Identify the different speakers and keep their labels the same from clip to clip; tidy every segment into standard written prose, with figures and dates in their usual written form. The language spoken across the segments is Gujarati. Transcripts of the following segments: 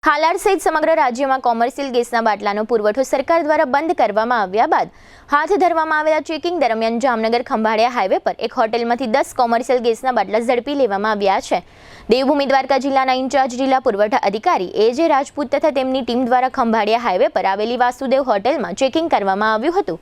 Speaker 1: હાલાર સહિત સમગ્ર રાજ્યમાં કોમર્શિયલ ગેસના બાટલાનો પુરવઠો સરકાર દ્વારા બંધ કરવામાં આવ્યા બાદ હાથ ધરવામાં આવેલા ચેકિંગ દરમિયાન જામનગર ખંભાળિયા હાઈવે પર એક હોટેલમાંથી 10 કોમર્શિયલ ગેસના બાટલા ઝડપી લેવામાં આવ્યા છે। દેવભૂમિ દ્વારકા જિલ્લાના ઇન્ચાર્જ જિલ્લા પુરવઠા અધિકારી એજે રાજપૂત તથા તેમની ટીમ દ્વારા ખંભાળિયા હાઈવે પર આવેલી વાસુદેવ હોટેલમાં ચેકિંગ કરવામાં આવ્યું હતું।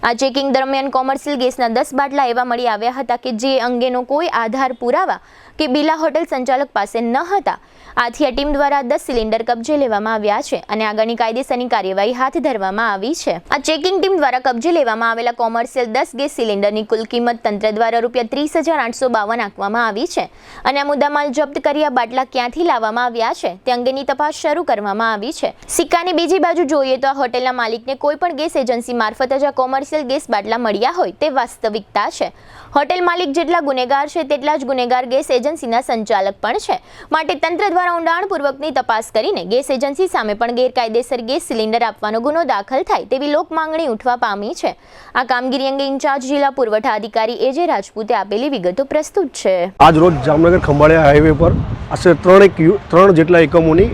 Speaker 1: આ ચેકિંગ દરમિયાન કોમર્શિયલ ગેસના 10 બાટલા એવા મળી આવ્યા હતા કે જે અંગેનો કોઈ આધાર પુરાવા કે બિલા હોટેલ સંચાલક પાસે ન હતા। આથી આ ટીમ દ્વારા 10 સિલિન્ડર કબજે લેવામાં આવ્યા છે અને આગળની કાયદેસરની કાર્યવાહી હાથ ધરવામાં આવી છે। આ ચેકિંગ ટીમ દ્વારા કબજે લેવામાં આવેલા કોમર્શિયલ 10 ગેસ સિલિન્ડરની કુલ કિંમત તંત્ર દ્વારા ₹30,852 આંકવામાં આવી છે અને આ મુદ્દામાલ જપ્ત કરી આ બાટલા ક્યાંથી લાવવામાં આવ્યા છે તે અંગેની તપાસ શરૂ કરવામાં આવી છે। સિક્કાની બીજી બાજુ જોઈએ તો આ હોટેલના માલિકને કોઈ પણ ગેસ એજન્સી મારફત જ આ કોમર્શિયલ ગેસ બાટલા મળ્યા હોય તે વાસ્તવિકતા છે। હોટેલ માલિક જેટલા ગુનેગાર છે તેટલા જ ગુનેગાર ગેસ એજન્સીના સંચાલક પણ છે, માટે તંત્ર દ્વારા ઊંડાણપૂર્વકની તપાસ કરીને ગેસ એજન્સી સામે પણ ગેરકાયદેસર ગેસ સિલિન્ડર આપવાનો ગુનો દાખલ થાય તેવી લોક માંગણી ઉઠવા પામી છે। આ કામગીરી અંગે ઇન્ચાર્જ જિલ્લા પુરવઠા અધિકારી એજે રાજપૂતે આપેલી વિગતો પ્રસ્તુત છે।
Speaker 2: આજ રોજ જામનગર ખંભાળિયા હાઈવે પર આશરે 3 જેટલા એકમોની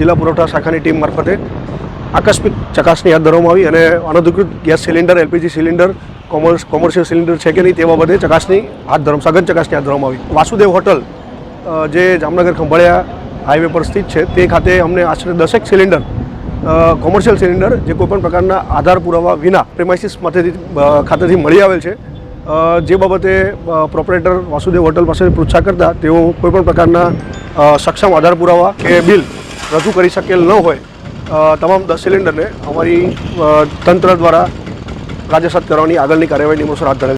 Speaker 2: જિલ્લા પુરવઠા શાખાની ટીમ મારફતે આકસ્મિક ચકાસણી હાથ ધરવામાં આવી અને અનધિકૃત gas cylinder, LPG cylinder, commercial cylinder છે કે નહીં તે બાબતે સઘન ચકાસણી હાથ ધરવામાં આવી। વાસુદેવ હોટલ જે જામનગર ખંભાળિયા હાઈવે પર સ્થિત છે તે ખાતે અમને આશરે 10 સિલિન્ડર કોમર્શિયલ સિલિન્ડર જે કોઈપણ પ્રકારના આધાર પુરાવા વિના પ્રેમાઇસીસ ખાતેથી મળી આવેલ છે। જે બાબતે પ્રોપરેટર વાસુદેવ હોટલ પાસે પૃચ્છા કરતા તેઓ કોઈપણ પ્રકારના સક્ષમ આધાર પુરાવા કે બિલ રજૂ કરી શકેલ ન હોય તમામ 10 સિલિન્ડરને અમારી તંત્ર દ્વારા રાજસાત કરવાની આગળની કાર્યવાહી નિમણૂક હાથ ધરેલ।